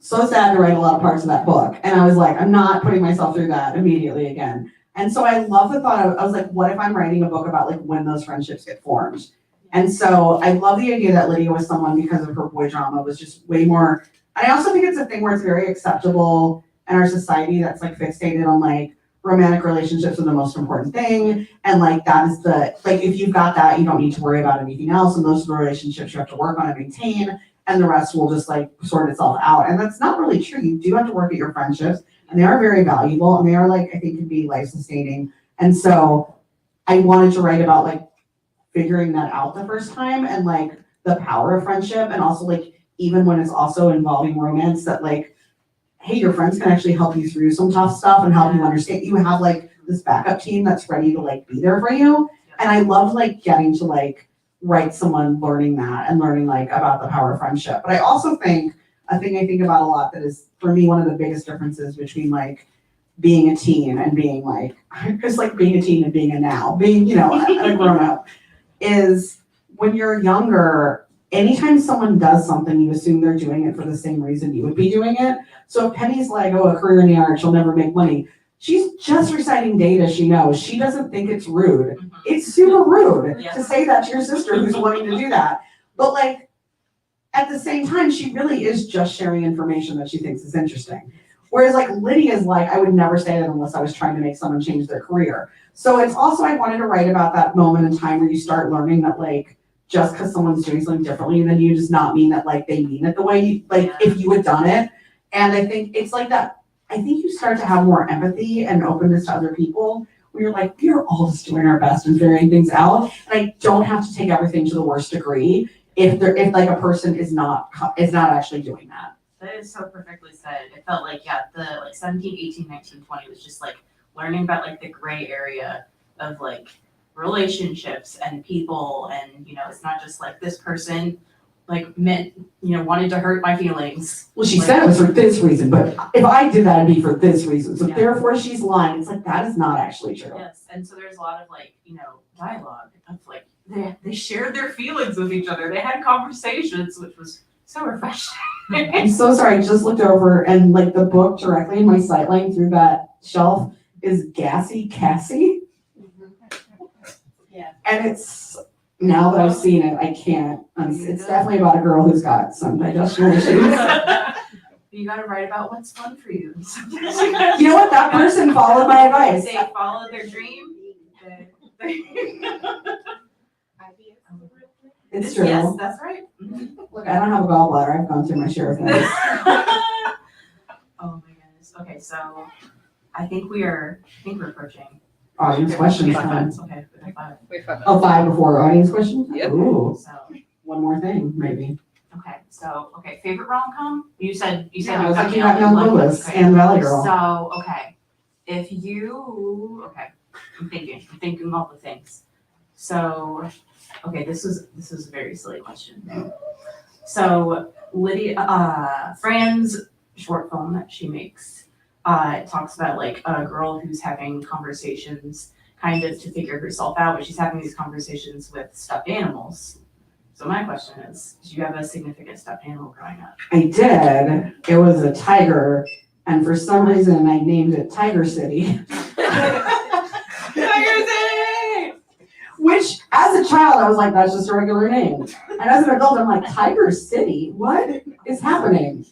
so sad to write a lot of parts of that book. And I was like, I'm not putting myself through that immediately again. And so I love the thought of, I was like, what if I'm writing a book about like when those friendships get formed? And so I love the idea that Lydia was someone, because of her boy drama, was just way more, and I also think it's a thing where it's very acceptable in our society that's like fixated on like romantic relationships are the most important thing. And like that is if you've got that, you don't need to worry about anything else. And those are the relationships you have to work on and maintain. And the rest will just like sort itself out. And that's not really true. You do have to work at your friendships, and they are very valuable, and they are like, I think, can be life sustaining. And so I wanted to write about like figuring that out the first time, and like the power of friendship, and also like even when it's also involving romance, that like, hey, your friends can actually help you through some tough stuff and help you understand. You have like this backup team that's ready to like be there for you. And I love like getting to like write someone learning that and learning like about the power of friendship. But I also think a thing I think about a lot that is for me one of the biggest differences between like being a teen and being like, just like being a teen and being being, you know, a grown up, is when you're younger, anytime someone does something, you assume they're doing it for the same reason you would be doing it. So if Penny's like, oh, a career in the arts, she'll never make money. She's just reciting data she knows. She doesn't think it's rude. Mm-hmm. It's super rude Yes. to say that to your sister who's wanting to do that. But like, at the same time, she really is just sharing information that she thinks is interesting. Whereas like Lydia's like, I would never say that unless I was trying to make someone change their career. So it's also, I wanted to write about that moment in time where you start learning that like, just because someone's doing something differently than you does not mean that like they mean it the way you, like if you had done it. And I think it's like that, I think you start to have more empathy and openness to other people when you're like, we're all just doing our best and figuring things out. And I don't have to take everything to the worst degree if like a person is not actually doing that. That is so perfectly said. It felt like, yeah, the like 17, 18, 19, 20 was just like learning about like the gray area of like relationships and people, and you know, it's not just like this person like meant, you know, wanted to hurt my feelings. Well, she like, said it was for this reason, but if I did that, it'd be for this reason. So Yeah. therefore she's lying. It's like, that is not actually true. Yes, and so there's a lot of like, you know, dialogue of like they shared their feelings with each other. They had conversations, which was so refreshing. I'm so sorry, I just looked over and like the book directly in my sightline through that shelf is Gassy Cassie. Yeah. And it's, now that I've seen it, I can't, it's definitely about a girl who's got some digestion issues. You gotta write about what's fun for you. You know what, that person followed my advice. They followed their dream. It's true. Yes, that's right. Look, I don't have a gallbladder, I've gone through my share of things. Oh my goodness. Okay, so I think we're approaching. Audience questions We have time. five. Okay, we have five. Wait, 5 Oh, 5 before audience questions? Yep. Ooh, So one more thing, maybe. Okay, so, favorite rom-com? You said Yeah, you it's got like me you on got me on the like- list, okay. and Valley Girl. So, I'm thinking all the things. So, this is a very silly question. So Lydia, Fran's short film that she makes, it talks about like a girl who's having conversations kind of to figure herself out, but she's having these conversations with stuffed animals. So my question is, did you have a significant stuffed animal growing up? I did. It was a tiger, and for some reason I named it Tiger City. Tiger City! Which, as a child, I was like, that's just a regular name. And as an adult, I'm like, Tiger City? What is happening?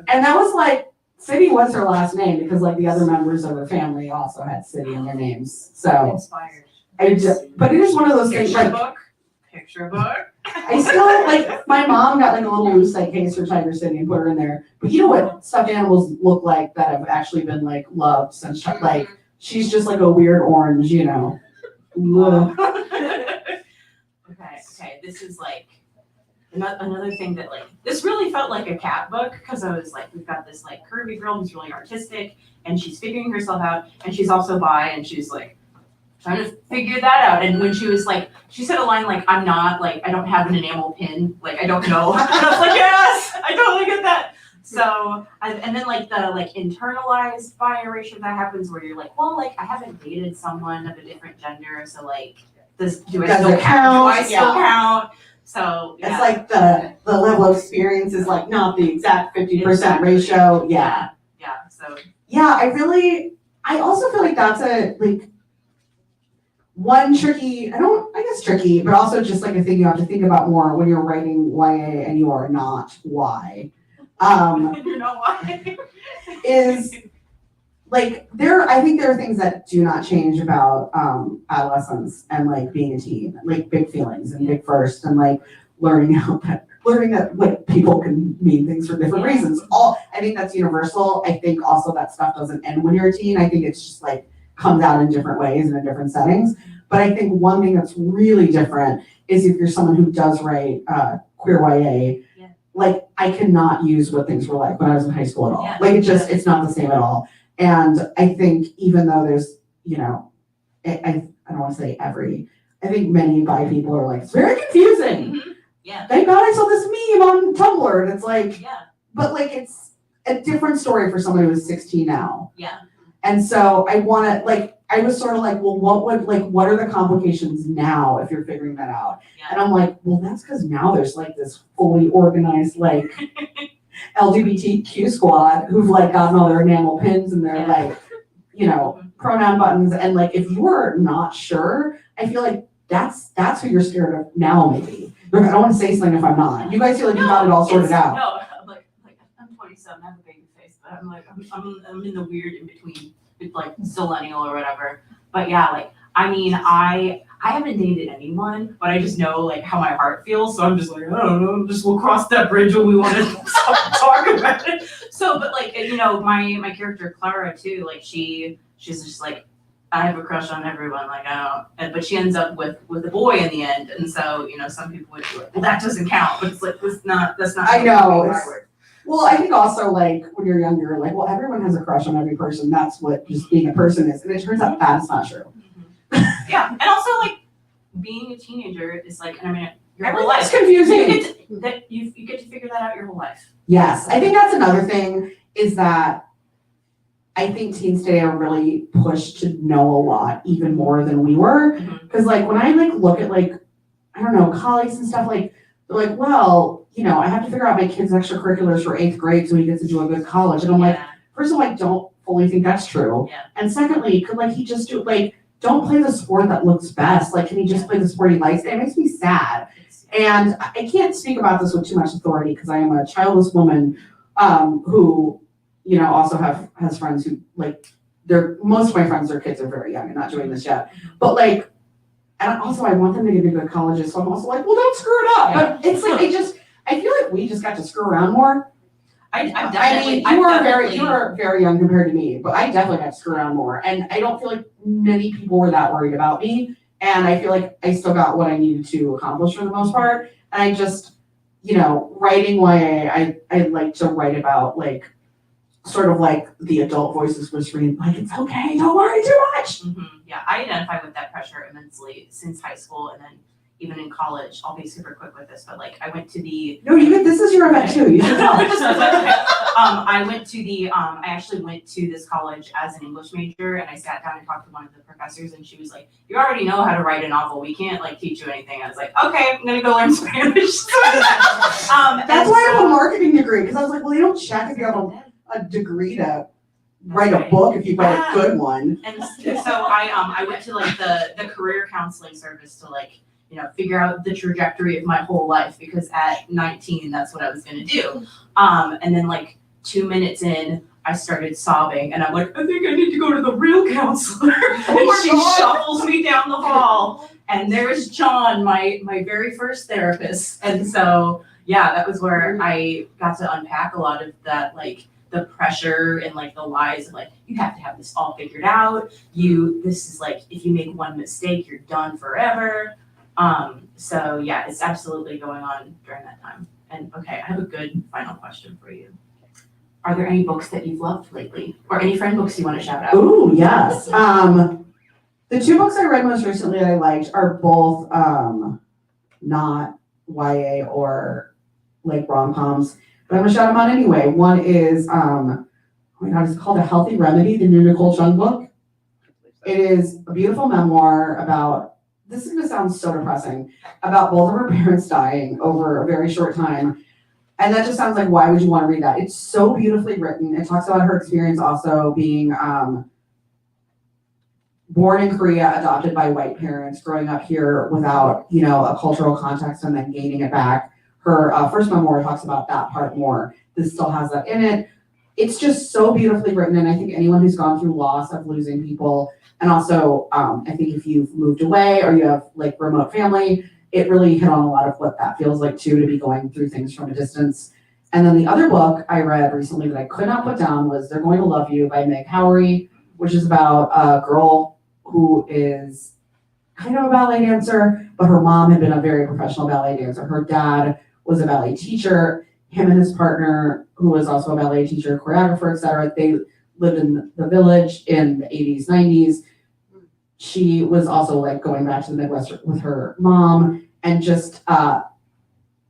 And that was like, City was her last name because like the other members of her family also had City in their names. So, Inspired. but it is one of those things like, Picture book. I still, like, my mom got like a little lucite case for Tiger City and put her in there. But you know what stuffed animals look like that have actually been like loved since, like, she's just like a weird orange, you know. Ugh. Okay, this is like another thing that like, this really felt like a cat book because I was like, we've got this like curvy girl who's really artistic and she's figuring herself out and she's also bi and she's like trying to figure that out. And when she was like, she said a line like, I don't have an enamel pin, like I don't know. And I was like, yes, I totally get that. So, and then like the like internalized bi erasure that happens where you're like, well, like I haven't dated someone of a different gender, so like, do I still count? Yeah. So yeah. It's like the level of experience is like not the exact 50% ratio. Yeah. Yeah. So Yeah, I also feel like that's a like one tricky, tricky, but also just like a thing you have to think about more when you're writing YA and you are not Y. you know why? Is like I think there are things that do not change about adolescence and like being a teen, like big feelings and big first and like learning that like people can mean things for different reasons. I think that's universal. I think also that stuff doesn't end when you're a teen. I think it's just like comes out in different ways and in different settings. But I think one thing that's really different is if you're someone who does write queer YA, like I cannot use what things were like when I was in high school at all. Yeah. Like it's not the same at all. And I think even though there's, you know, I don't want to say I think many bi people are like, it's very confusing. Mm-hmm. Yeah. Thank God I saw this meme on Tumblr. And it's like, yeah. But like it's a different story for someone who is 16 now. Yeah. And so I was sort of like, well, what are the complications now if you're figuring that out? Yeah. And I'm like, well, that's because now there's like this fully organized, like, LGBTQ squad who've like gotten all their enamel pins and their like, you know, pronoun buttons. And like, if you are not sure, I feel like that's who you're scared of now, maybe. Like, I don't want to say something if I'm not. You guys feel like you got it all sorted out. No, like I'm 27, I have a baby face, but I'm like, I'm in the weird in between with like millennial or whatever. But yeah, like, I mean, I haven't dated anyone, but I just know like how my heart feels. So I'm just like, I don't know, we'll cross that bridge when we want to talk about it. So, but like, you know, my character Clara too, like she's just like, I have a crush on everyone, like I don't, but she ends up with a boy in the end. And so, you know, some people would be like, well, that doesn't count, but it's like, that's not. I know. Well, I think also like when you're younger, like, well, everyone has a crush on every person. That's what just being a person is. And it turns out that's not true. Yeah, and also like being a teenager is like, I mean, your whole Everything's life. confusing. You get to figure that out your whole life. Yes, I think that's another thing is that I think teens today are really pushed to know a lot, even more than we were. Because like when I like look at like, I don't know, colleagues and stuff, like they're like, well, you know, I have to figure out my kid's extracurriculars for 8th grade so he gets into a good college. And I'm like, first of all, I don't fully think that's true. Yeah. And secondly, could like he just do like, don't play the sport that looks best. Like, can he just play the sport he likes? It makes me sad. And I can't speak about this with too much authority because I am a childless woman who, you know, also has friends who like most of my friends, their kids are very young and not doing this yet. But like, and also I want them to get into good colleges. So I'm also like, well, don't screw it up. Yeah. But it's like, I feel like we just got to screw around more. You were very young compared to me, but I definitely got to screw around more. And I don't feel like many people were that worried about me. And I feel like I still got what I needed to accomplish for the most part. And writing YA, I like to write about like sort of like the adult voices whispering, like, it's okay, don't worry too much. Yeah, I identify with that pressure immensely since high school, and then even in college. I'll be super quick with this, but like I went to the No, this is your event too, you should tell. I actually went to this college as an English major, and I sat down and talked to one of the professors, and she was like, you already know how to write a novel, we can't like teach you anything. I was like, okay, I'm gonna go learn Spanish. That's why I have a marketing degree, because I was like, well, they don't check if you have a degree to write a book if you write a good one. And so I went to like the career counseling service to like, figure out the trajectory of my whole life, because at 19, that's what I was gonna do. And then like 2 minutes in, I started sobbing, and I'm like, I think I need to go to the real counselor. And she shuffles me down the hall, and there's John, my very first therapist. And so, yeah, that was where I got to unpack a lot of that, like the pressure and like the lies of like, you have to have this all figured out. This is like, if you make one mistake, you're done forever. So yeah, it's absolutely going on during that time. And okay, I have a good final question for you. Are there any books that you've loved lately, or any friend books you want to shout out? Ooh, yes. The 2 books I read most recently that I liked are both not YA or like rom-coms, but I'm gonna shout them out anyway. One is oh my god, it's called A Healthy Remedy, the new Nicole Chung book. It is a beautiful memoir about, this is gonna sound so depressing, about both of her parents dying over a very short time. And that just sounds like, why would you want to read that? It's so beautifully written. It talks about her experience also being born in Korea, adopted by white parents, growing up here without, a cultural context, and then gaining it back. Her first memoir talks about that part more. This still has that in it. It's just so beautifully written, and I think anyone who's gone through loss of losing people, and also I think if you've moved away or you have like remote family, it really hit on a lot of what that feels like too, to be going through things from a distance. And then the other book I read recently that I could not put down was They're Going to Love You by Meg Howery, which is about a girl who is kind of a ballet dancer, but her mom had been a very professional ballet dancer. Her dad was a ballet teacher. Him and his partner, who was also a ballet teacher, choreographer, etc., they lived in the village in the 80s, 90s. She was also like going back to the Midwest with her mom, and just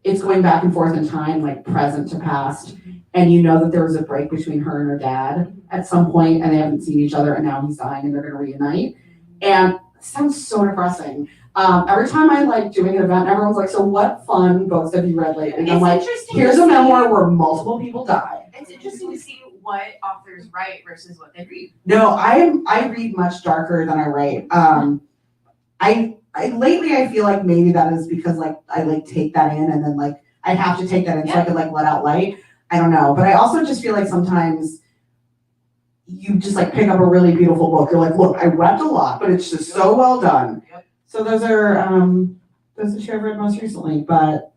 it's going back and forth in time, like present to past. And that there was a break between her and her dad at some point, and they haven't seen each other, and now he's dying and they're gonna reunite. And it sounds so depressing. Every time I like doing an event, everyone's like, so what fun books have you read lately? And I'm like, here's a memoir where multiple people die. It's interesting to see what authors write versus what they read. No, I read much darker than I write. I lately I feel like maybe that is because like I like take that in, and then like I have to take that in so I could like let out light. I don't know, but I also just feel like sometimes you just like pick up a really beautiful book. You're like, look, I wept a lot, but it's just so well done. So those are the 2 I've read most recently, but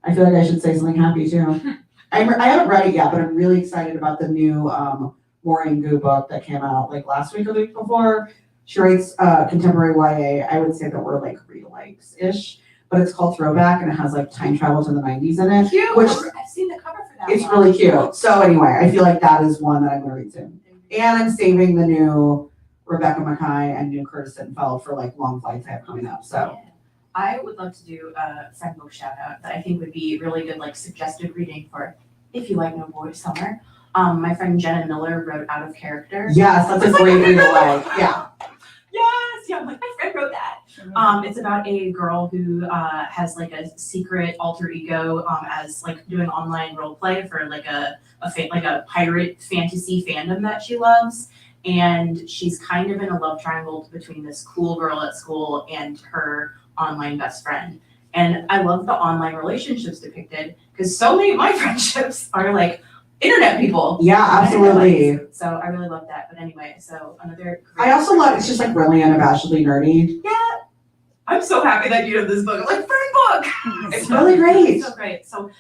I feel like I should say something happy too. I haven't read it yet, but I'm really excited about the new Maureen Gu book that came out like last week or the week before. She writes contemporary YA. I would say that we're like read-alikes-ish, but it's called Throwback, and it has like time travel to the 90s in it. Cute. Which I've seen the cover for that. It's really cute. So anyway, I feel like that is one that I'm gonna read soon. And I'm saving the new Rebecca Mackay and new Curtis Sittenfeld for like long flights I have coming up. So I would love to do a friend book shout out that I think would be really good, like suggested reading for if you like No Boy Summer. My friend Jenna Miller wrote Out of Character. yes, that's a great read alike. Yeah. Yes, yeah, like my friend wrote that. It's about a girl who has like a secret alter ego as like doing online role play for like a pirate fantasy fandom that she loves. And she's kind of in a love triangle between this cool girl at school and her online best friend. And I love the online relationships depicted because so many of my friendships are like internet people. Yeah, absolutely. So I really love that. But anyway, so another I also love it's just like really unabashedly nerdy. Yeah. I'm so happy that you have this book. I'm like, friend book. It's really great. It's so great. So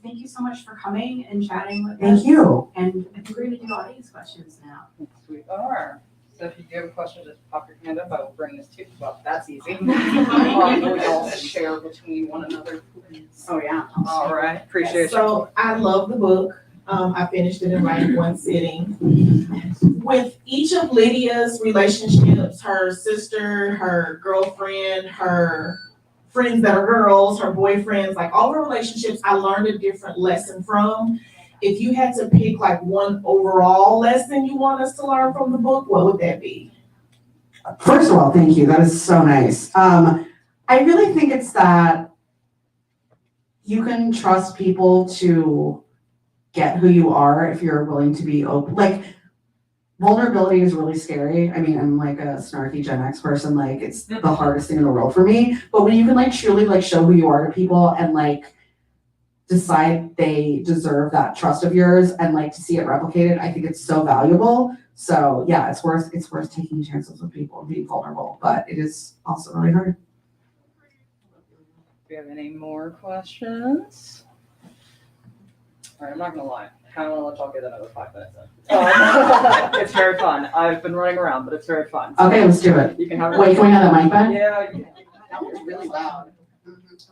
thank you so much for coming and chatting with us. Thank you. And I think we're gonna do audience questions now. We are. So if you do have a question, just pop your hand up. I will bring this to you. Well, that's easy. We all share between one another. Oh, yeah. All right, appreciate you. So I love the book. I finished it in like one sitting. With each of Lydia's relationships, her sister, her girlfriend, her friends that are girls, her boyfriends, like all her relationships, I learned a different lesson from. If you had to pick like one overall lesson you want us to learn from the book, what would that be? First of all, thank you. That is so nice. I really think it's that you can trust people to get who you are if you're willing to be open. Like, vulnerability is really scary. I mean, I'm like a snarky Gen X person. Like, it's the hardest thing in the world for me. But when you can like truly like show who you are to people and like decide they deserve that trust of yours and like to see it replicated, I think it's so valuable. So yeah, it's worth taking chances with people and being vulnerable, but it is also really hard. Do you have any more questions? All right, I'm not gonna lie. I kind of want to let y'all get another 5 minutes in. It's very fun. I've been running around, but it's very fun. Okay, let's do it. You can have. Wait, can we have that mic back? Yeah. That was really loud.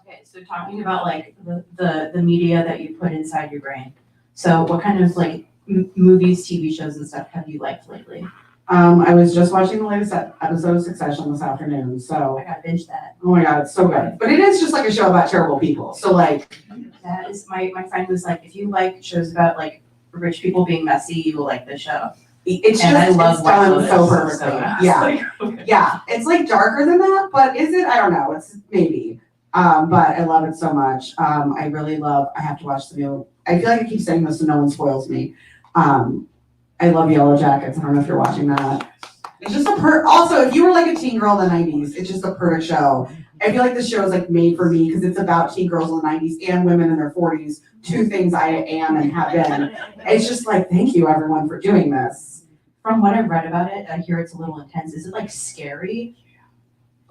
Okay, so talking about like the media that you put inside your brain. So what kind of like movies, TV shows and stuff have you liked lately? I was just watching the latest episode of Succession this afternoon, so I gotta binge that. oh my god, it's so good. But it is just like a show about terrible people. So like, That is my friend was like, if you like shows about like rich people being messy, you will like this show. it's And I just love it's done White so Lotus, perfectly. so Yeah, Like, okay. yeah. It's like darker than that, but is it? I don't know. It's maybe. But I love it so much. I really love. I have to watch the new. I feel like I keep saying this so no one spoils me. I love Yellow Jackets. I don't know if you're watching that. It's just also, if you were like a teen girl in the 90s, it's just a perfect show. I feel like this show is like made for me because it's about teen girls in the 90s and women in their 40s, two things I am and have been. It's just like, thank you everyone for doing this. From what I've read about it, I hear it's a little intense. Is it like scary?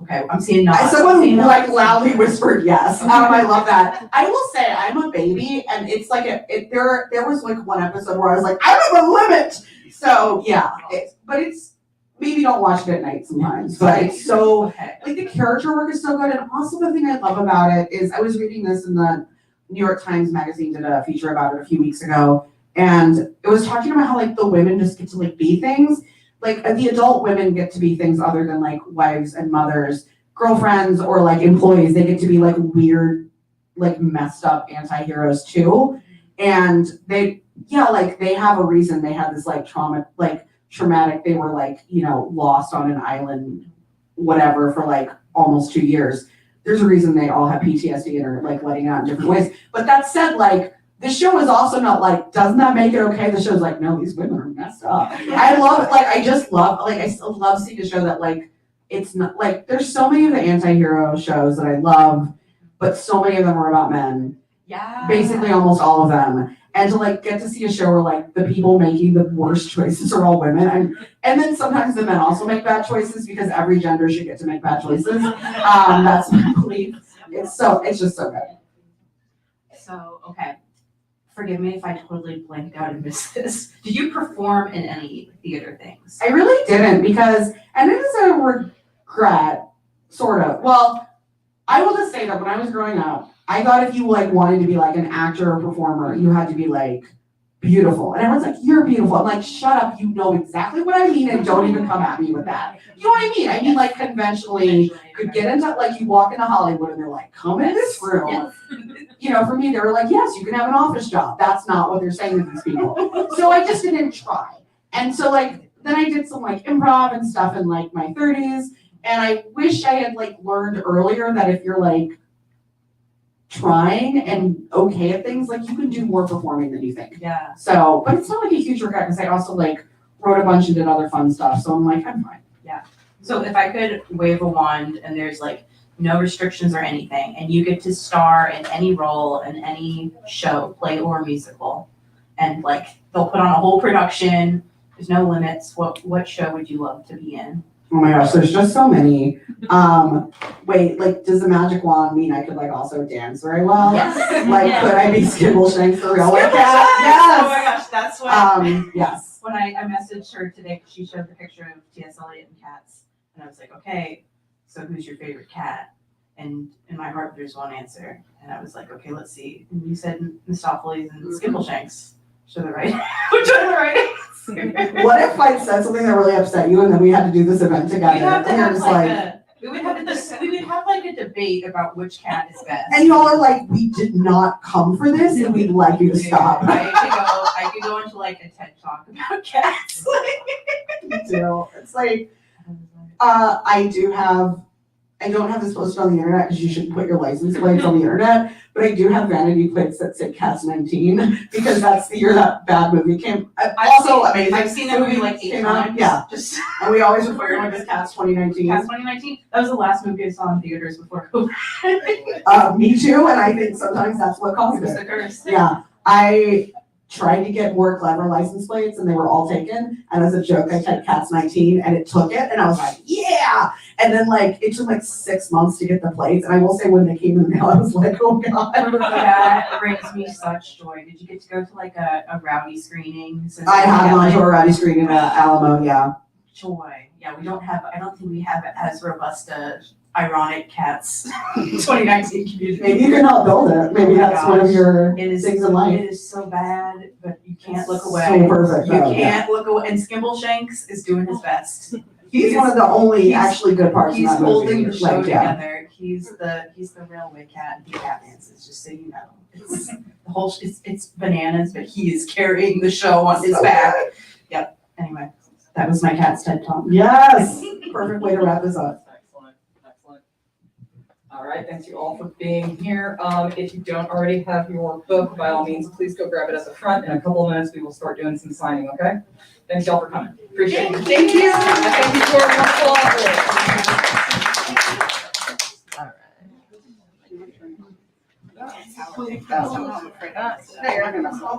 Okay, I'm seeing nods. Someone like loudly whispered yes. I love that. I will say I'm a baby, and it's like there was like one episode where I was like, I'm at the limit. So yeah, but it's maybe don't watch it at night sometimes. But it's so Okay. like the character work is so good, and also the thing I love about it is I was reading this in the New York Times Magazine did a feature about it a few weeks ago, and it was talking about how like the women just get to like be things. Like the adult women get to be things other than like wives and mothers, girlfriends, or like employees. They get to be like weird, like messed up anti-heroes too. And they have a reason. They had this like traumatic, they were like, lost on an island, whatever, for like almost 2 years. There's a reason they all have PTSD and are like letting out in different ways. But that said, like, the show is also not like, doesn't that make it okay? The show's like, no, these women are messed up. I love it. Like, I just love, like, I still love seeing a show that, like, it's not, like, there's so many of the anti-hero shows that I love, but so many of them are about men. Yeah. Basically, almost all of them. And to, like, get to see a show where, like, the people making the worst choices are all women. And then sometimes the men also make bad choices because every gender should get to make bad choices. That's my belief. It's just so good. So, okay. Forgive me if I totally blanked out and missed this. Did you perform in any theater things? I really didn't because, and it is a regret, sort of. Well, I will just say that when I was growing up, I thought if you like wanted to be like an actor or performer, you had to be like beautiful. And everyone's like, you're beautiful. I'm like, shut up, you know exactly what I mean and don't even come at me with that. You know what I mean? I mean like conventionally could get into, like you walk into Hollywood and they're like, come in this room. Yes. For me, they were like, yes, you can have an office job. That's not what they're saying to these people. So I just didn't try. And so like, then I did some like improv and stuff in like my 30s. And I wish I had like learned earlier that if you're like trying and okay at things, like you can do more performing than you think. Yeah. So, but it's not like a huge regret because I also like wrote a bunch and did other fun stuff. So I'm like, I'm fine. So if I could wave a wand and there's like no restrictions or anything, and you get to star in any role in any show, play or musical, and like they'll put on a whole production, there's no limits, what show would you love to be in? Oh my gosh, there's just so many. Wait, like does the magic wand mean I could like also dance very well? Yes. Like Yeah. could I be Skibbleshanks for real like Oh that? my gosh, that's what. Yes. When I messaged her today, 'cause she showed the picture of T.S. Eliot and cats, and I was like, okay, so who's your favorite cat? And in my heart, there's one answer. And I was like, okay, let's see. And you said Mistopheles and Skimbleshanks. Which are the right? Which are the right? What if I said something that really upset you and then we had to do this event together? We'd have to And you're have just like a, we would have like a debate about which cat is best. and y'all are like, we did not come for this and we'd like you to stop. I could go into like a TED talk about cats. Me too. It's like, I don't have this posted on the internet because you shouldn't put your license plates on the internet, but I do have vanity plates that say Cats 19 because that's the year that bad movie came. Also amazing. I've seen that movie like 8 came out. times. Yeah. Just And we always refer to it as Cats 2019. Cats 2019. That was the last movie I saw in theaters before COVID. Me too, and I think sometimes that's what It caused was it. the curse. Yeah, I tried to get more clever license plates and they were all taken. And as a joke, I typed Cats 19 and it took it. And I was like, yeah. And then it took 6 months to get the plates. And I will say when they came in the mail, I was like, oh God. That brings me such joy. Did you get to go to like a rowdy screening? Since I we had had, gone like, to a rowdy screening at Alamo, yeah. joy. Yeah, I don't think we have as robust a ironic cats 2019 community. Maybe you can help build it. Maybe Oh my that's one of gosh. your It is, things in life. it is so bad, but you can't look away. So perfect. You though, yeah. can't look away. And Skimbleshanks is doing his best. He's one of the only he's- actually good parts in He's that movie. holding the show yeah. together. He's the railway cat and he cat dances, just so you know. It's the whole it's bananas, but he is carrying the show on his back. Yep. Anyway, that was my cat's TED talk. Yes. Perfect way to wrap this up. Excellent, excellent. All right, thank you all for being here. If you don't already have your book, by all means, please go grab it at the front. In a couple of minutes, we will start doing some signing, okay? Thanks y'all for coming. Appreciate it. Thank you. Thank you for your wonderful office. Hey, I'm gonna solve